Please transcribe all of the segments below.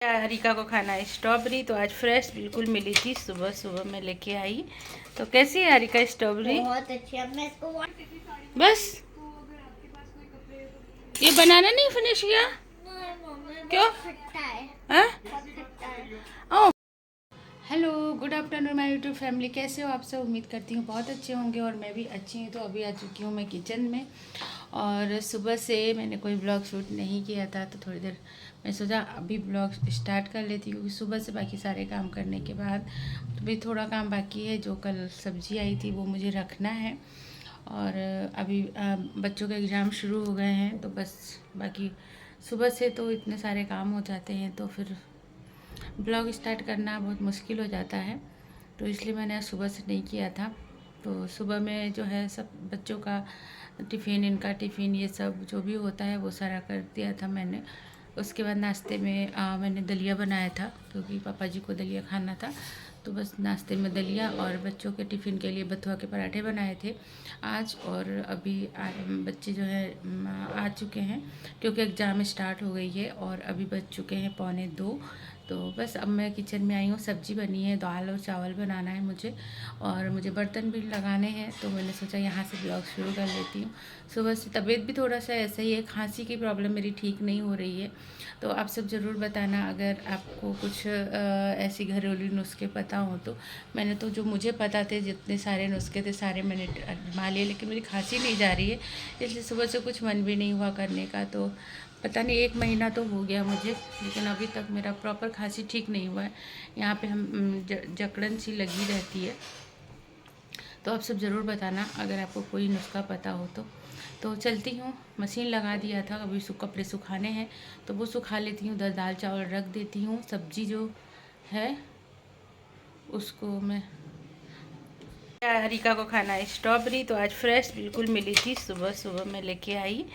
हरिका को खाना है स्ट्रॉबेरी। तो आज फ्रेश बिल्कुल मिली थी, सुबह सुबह मैं लेके आई। तो कैसी है हरिका स्ट्रॉबेरी? बहुत अच्छी है। मैं इसको बस ये बनाना नहीं फिनिश किया क्यों? खट्टा है, हाँ? बहुत खट्टा है। Oh hello, good afternoon my YouTube family. कैसे हो आप सब? उम्मीद करती हूँ बहुत अच्छे होंगे और मैं भी अच्छी हूँ। तो अभी आ चुकी हूँ मैं किचन में और सुबह से मैंने कोई ब्लॉग शूट नहीं किया था। तो थोड़ी देर मैं सोचा अभी ब्लॉग स्टार्ट कर लेती हूँ, क्योंकि सुबह से बाकी सारे काम करने के बाद तो भी थोड़ा काम बाकी है। जो कल सब्ज़ी आई थी वो मुझे रखना है और अभी बच्चों के एग्ज़ाम शुरू हो गए हैं। तो बस बाकी सुबह से तो इतने सारे काम हो जाते हैं तो फिर ब्लॉग स्टार्ट करना बहुत मुश्किल हो जाता है। तो इसलिए मैंने आज सुबह से नहीं किया था। तो सुबह में जो है सब बच्चों का टिफ़िन, इनका टिफ़िन, ये सब जो भी होता है वो सारा कर दिया था मैंने। उसके बाद नाश्ते में मैंने दलिया बनाया था, क्योंकि पापा जी को दलिया खाना था। तो बस नाश्ते में दलिया और बच्चों के टिफ़िन के लिए बथुआ के पराठे बनाए थे आज। और अभी बच्चे जो है आ चुके हैं, क्योंकि एग्ज़ाम स्टार्ट हो गई है और अभी बज चुके हैं 1:45। तो बस अब मैं किचन में आई हूँ। सब्ज़ी बनी है, दाल और चावल बनाना है मुझे और मुझे बर्तन भी लगाने हैं। तो मैंने सोचा यहाँ से ब्लॉग शुरू कर लेती हूँ। सुबह से तबीयत भी थोड़ा सा ऐसा ही है, खांसी की प्रॉब्लम मेरी ठीक नहीं हो रही है। तो आप सब ज़रूर बताना अगर आपको कुछ ऐसी घरेलू नुस्खे पता हो तो। मैंने तो जो मुझे पता थे, जितने सारे नुस्खे थे सारे मैंने आजमा लिए, लेकिन मेरी खांसी नहीं जा रही है, इसलिए सुबह से कुछ मन भी नहीं हुआ करने का। तो पता नहीं 1 महीना तो हो गया मुझे, लेकिन अभी तक मेरा प्रॉपर खांसी ठीक नहीं हुआ है। यहाँ पे हम जकड़न सी लगी रहती है। तो आप सब ज़रूर बताना अगर आपको कोई नुस्खा पता हो तो चलती हूँ। मशीन लगा दिया था, अभी कपड़े सुखाने हैं तो वो सुखा लेती हूँ। दाल चावल रख देती हूँ। सब्जी जो है उसको मैं हरिका को खाना है स्ट्रॉबेरी। तो आज फ्रेश बिल्कुल मिली थी, सुबह सुबह मैं लेके आई।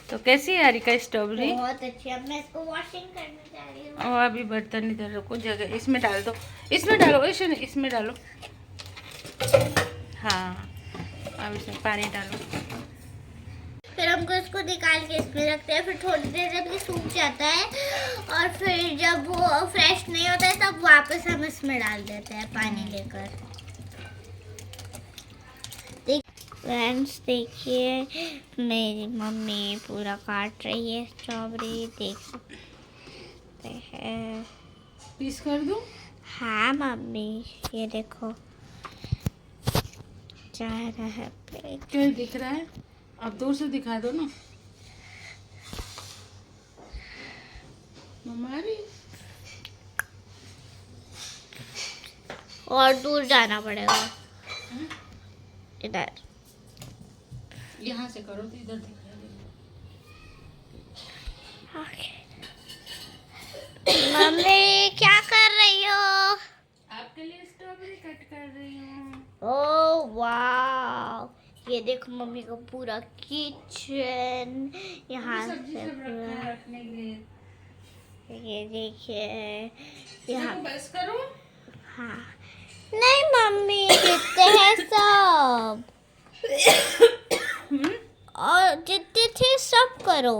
तो कैसी है हरिका स्ट्रॉबेरी? बहुत अच्छी है। मैं इसको वॉशिंग करने जा रही हूँ। और अभी बर्तन इधर रखो, जगह इसमें डाल दो, इसमें डालो, इसमें डालो। हाँ, अब इसमें पानी डालो। फिर हमको इसको निकाल के इसमें रखते हैं। फिर थोड़ी देर जब ये सूख जाता है और फिर जब वो फ्रेश नहीं होता है तब वापस हम इसमें डाल देते हैं पानी लेकर। फ्रेंड्स देखिए, मेरी मम्मी पूरा काट रही है स्ट्रॉबेरी, देख सकते हैं। पीस कर दूँ? हाँ मम्मी, ये देखो जा रहा है प्लेट। क्या दिख रहा है? अब दूर से दिखा दो ना हमारी। और दूर जाना पड़ेगा, इधर। यहाँ से करो तो इधर दिखाई देगा। मम्मी क्या कर रही हो? आपके लिए स्ट्रॉबेरी कट कर रही हूँ। ओह वाह, ये देखो मम्मी का पूरा किचन यहाँ सब्जी से सब रखा है रखने के लिए। ये देखिए यहाँ। देखो, बस करो। हाँ नहीं मम्मी, जितने हैं सब और जितने थे सब करो।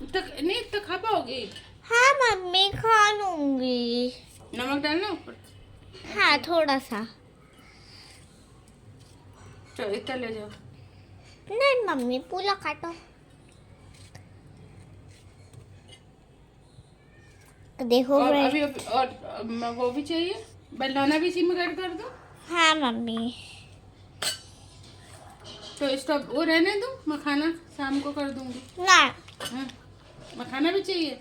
नहीं तो खा पाओगे? हाँ मम्मी, खा लूंगी। नमक डालना ऊपर। हाँ थोड़ा सा। चलो इतना ले जाओ। नहीं मम्मी, पूरा काटो। देखो और अभी और वो भी चाहिए, बनाना भी इसी में कट कर दो। हाँ मम्मी। तो स्टॉप वो रहने दो, मखाना शाम को कर दूंगी। ना हाँ, मखाना भी चाहिए।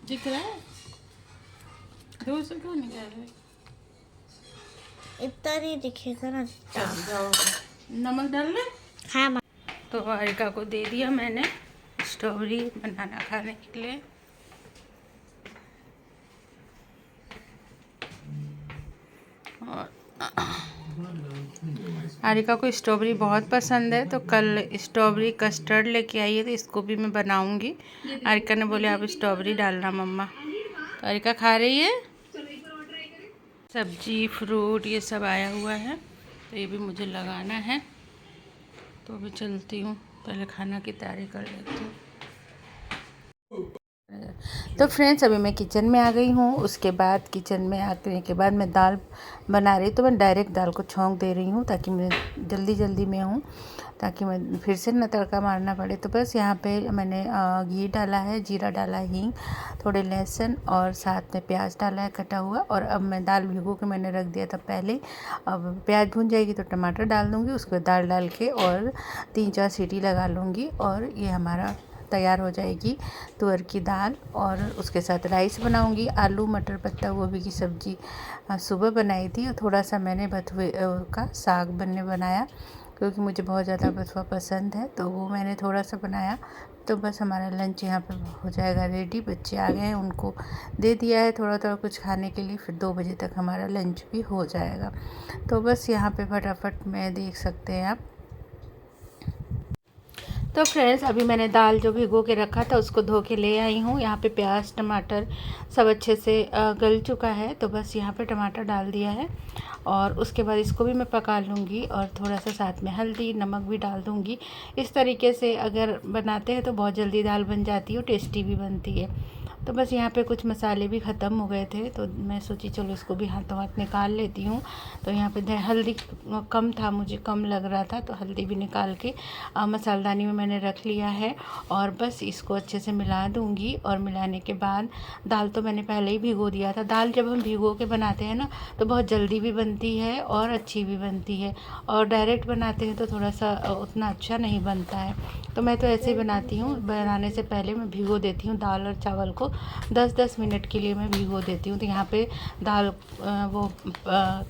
दिख रहा है? दूर से क्यों नहीं कर रहे? इतना नहीं दिखेगा ना। चल जाओ, नमक डाल ले। हाँ मम्मी। तो हरिका को दे दिया मैंने स्ट्रॉबेरी बनाना खाने के लिए। और हरिका को स्ट्रॉबेरी बहुत पसंद है, तो कल स्ट्रॉबेरी कस्टर्ड लेके आई है, तो इसको भी मैं बनाऊंगी। हरिका ने बोले आप स्ट्रॉबेरी डालना मम्मा, तो हरिका खा रही है। सब्जी फ्रूट ये सब आया हुआ है, तो ये भी मुझे लगाना है। तो अभी चलती हूँ। पहले खाना की तैयारी कर लेती हूँ। तो फ्रेंड्स अभी मैं किचन में आ गई हूँ। उसके बाद किचन में आने के बाद मैं दाल बना रही, तो मैं डायरेक्ट दाल को छौंक दे रही हूँ ताकि मैं जल्दी में हूँ, ताकि मैं फिर से ना तड़का मारना पड़े। तो बस यहाँ पे मैंने घी डाला है, जीरा डाला है, हींग, थोड़े लहसुन और साथ में प्याज डाला है कटा हुआ। और अब मैं दाल भिगो के मैंने रख दिया था पहले। अब प्याज भून जाएगी तो टमाटर डाल दूँगी, उसके बाद दाल डाल के और 3-4 सीटी लगा लूँगी और ये हमारा तैयार हो जाएगी तुअर की दाल। और उसके साथ राइस बनाऊंगी। आलू मटर पत्ता गोभी की सब्ज़ी सुबह बनाई थी, और थोड़ा सा मैंने बथुए का साग बनाया, क्योंकि मुझे बहुत ज़्यादा बथुआ पसंद है, तो वो मैंने थोड़ा सा बनाया। तो बस हमारा लंच यहाँ पे हो जाएगा रेडी। बच्चे आ गए हैं, उनको दे दिया है थोड़ा थोड़ा कुछ खाने के लिए, फिर 2 बजे तक हमारा लंच भी हो जाएगा। तो बस यहाँ पे फटाफट में देख सकते हैं आप। तो फ्रेंड्स अभी मैंने दाल जो भिगो के रखा था उसको धो के ले आई हूँ। यहाँ पे प्याज टमाटर सब अच्छे से गल चुका है, तो बस यहाँ पे टमाटर डाल दिया है और उसके बाद इसको भी मैं पका लूँगी और थोड़ा सा साथ में हल्दी नमक भी डाल दूँगी। इस तरीके से अगर बनाते हैं तो बहुत जल्दी दाल बन जाती है और टेस्टी भी बनती है। तो बस यहाँ पे कुछ मसाले भी ख़त्म हो गए थे, तो मैं सोची चलो इसको भी हाथों हाथ निकाल लेती हूँ। तो यहाँ पे हल्दी कम था, मुझे कम लग रहा था, तो हल्दी भी निकाल के मसालदानी में मैंने रख लिया है। और बस इसको अच्छे से मिला दूँगी। और मिलाने के बाद दाल तो मैंने पहले ही भिगो दिया था। दाल जब हम भिगो के बनाते हैं ना तो बहुत जल्दी भी बनती है और अच्छी भी बनती है, और डायरेक्ट बनाते हैं तो थोड़ा सा उतना अच्छा नहीं बनता है। तो मैं तो ऐसे ही बनाती हूँ, बनाने से पहले मैं भिगो देती हूँ दाल और चावल को 10-10 मिनट के लिए मैं भिगो देती हूँ। तो यहाँ पे दाल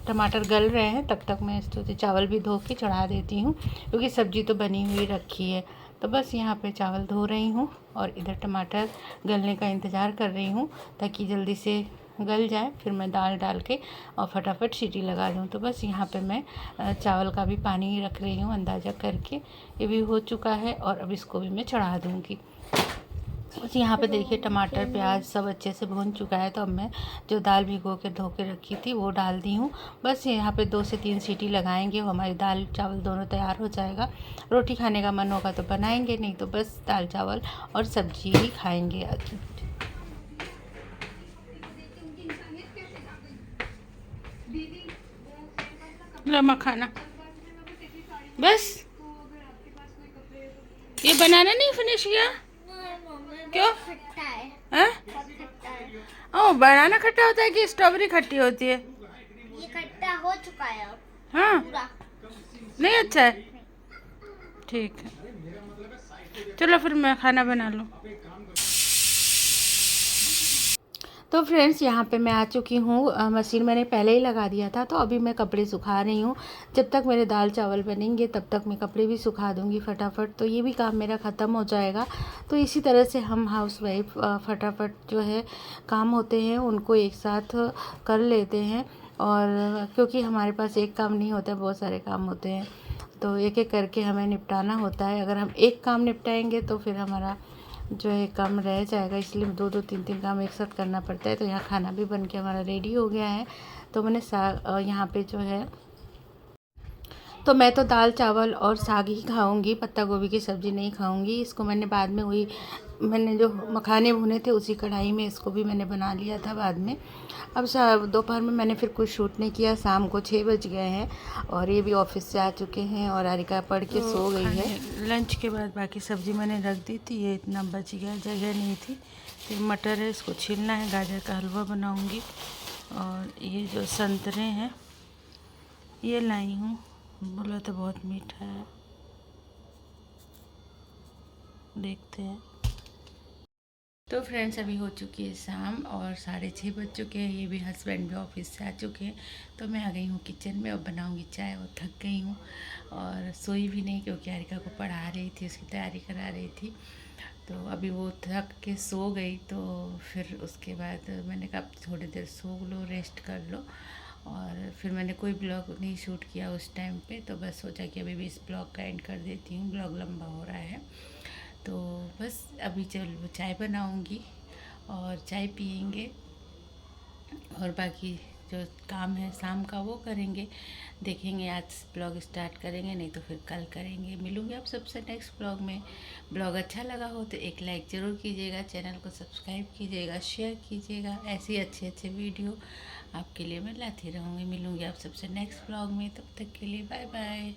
टमाटर गल रहे हैं, तब तक मैं इसको चावल भी धो के चढ़ा देती हूँ, क्योंकि सब्ज़ी तो बनी हुई रखी है। तो बस यहाँ पे चावल धो रही हूँ और इधर टमाटर गलने का इंतज़ार कर रही हूँ ताकि जल्दी से गल जाए, फिर मैं दाल डाल के और फटाफट सीटी लगा लूँ। तो बस यहाँ पे मैं चावल का भी पानी रख रही हूँ अंदाज़ा करके। ये भी हो चुका है और अब इसको भी मैं चढ़ा दूँगी। बस यहाँ पे देखिए टमाटर प्याज सब अच्छे से भून चुका है। तो अब मैं जो दाल भिगो के धो के रखी थी वो डाल दी हूँ। बस यहाँ पे 2 से 3 सीटी लगाएंगे, वो हमारी दाल चावल दोनों तैयार हो जाएगा। रोटी खाने का मन होगा तो बनाएंगे, नहीं तो बस दाल चावल और सब्जी ही खाएंगे। मखाना बस ये बनाना नहीं फिनिश किया क्यों? ओ बनाना खट्टा होता है कि स्ट्रॉबेरी खट्टी होती है? ये खट्टा हो चुका है अब। हाँ पूरा नहीं अच्छा है, ठीक है चलो फिर मैं खाना बना लूँ। तो फ्रेंड्स यहाँ पे मैं आ चुकी हूँ। मशीन मैंने पहले ही लगा दिया था, तो अभी मैं कपड़े सुखा रही हूँ। जब तक मेरे दाल चावल बनेंगे तब तक मैं कपड़े भी सुखा दूँगी फटाफट, तो ये भी काम मेरा ख़त्म हो जाएगा। तो इसी तरह से हम हाउसवाइफ फटाफट जो है काम होते हैं उनको एक साथ कर लेते हैं। और क्योंकि हमारे पास एक काम नहीं होता, बहुत सारे काम होते हैं, तो एक एक करके हमें निपटाना होता है। अगर हम एक काम निपटाएंगे तो फिर हमारा जो है काम रह जाएगा, इसलिए 2-2 3-3 काम एक साथ करना पड़ता है। तो यहाँ खाना भी बन के हमारा रेडी हो गया है। तो मैंने साग यहाँ पे जो है, तो मैं तो दाल चावल और साग ही खाऊंगी, पत्ता गोभी की सब्ज़ी नहीं खाऊंगी। इसको मैंने बाद में वही मैंने जो मखाने भुने थे उसी कढ़ाई में इसको भी मैंने बना लिया था बाद में। अब दोपहर में मैंने फिर कुछ शूट नहीं किया, शाम को 6 बज गए हैं और ये भी ऑफिस से आ चुके हैं और आरिका पढ़ के सो गई है। लंच के बाद बाकी सब्ज़ी मैंने रख दी थी, ये इतना बच गया, जगह नहीं थी। फिर मटर है, इसको छीलना है, गाजर का हलवा बनाऊँगी। और ये जो संतरे हैं ये लाई हूँ, बोला तो बहुत मीठा है, देखते हैं। तो फ्रेंड्स अभी हो चुकी है शाम और 6:30 बज चुके हैं। ये भी हस्बैंड भी ऑफिस से आ चुके हैं। तो मैं आ गई हूँ किचन में और बनाऊँगी चाय। और थक गई हूँ और सोई भी नहीं, क्योंकि आरिका को पढ़ा रही थी, उसकी तैयारी करा रही थी। तो अभी वो थक के सो गई, तो फिर उसके बाद मैंने कहा थोड़ी देर सो लो, रेस्ट कर लो। और फिर मैंने कोई ब्लॉग नहीं शूट किया उस टाइम पे, तो बस सोचा कि अभी भी इस ब्लॉग का एंड कर देती हूँ, ब्लॉग लंबा हो रहा है। तो बस अभी चाय बनाऊँगी और चाय पियेंगे और बाकी जो काम है शाम का वो करेंगे। देखेंगे आज ब्लॉग स्टार्ट करेंगे, नहीं तो फिर कल करेंगे। मिलूंगी आप सबसे नेक्स्ट ब्लॉग में। ब्लॉग अच्छा लगा हो तो एक लाइक ज़रूर कीजिएगा, चैनल को सब्सक्राइब कीजिएगा, शेयर कीजिएगा। ऐसे अच्छे अच्छे वीडियो आपके लिए मैं लाती रहूँगी। मिलूंगी आप सबसे नेक्स्ट ब्लॉग में, तब तक के लिए बाय बाय।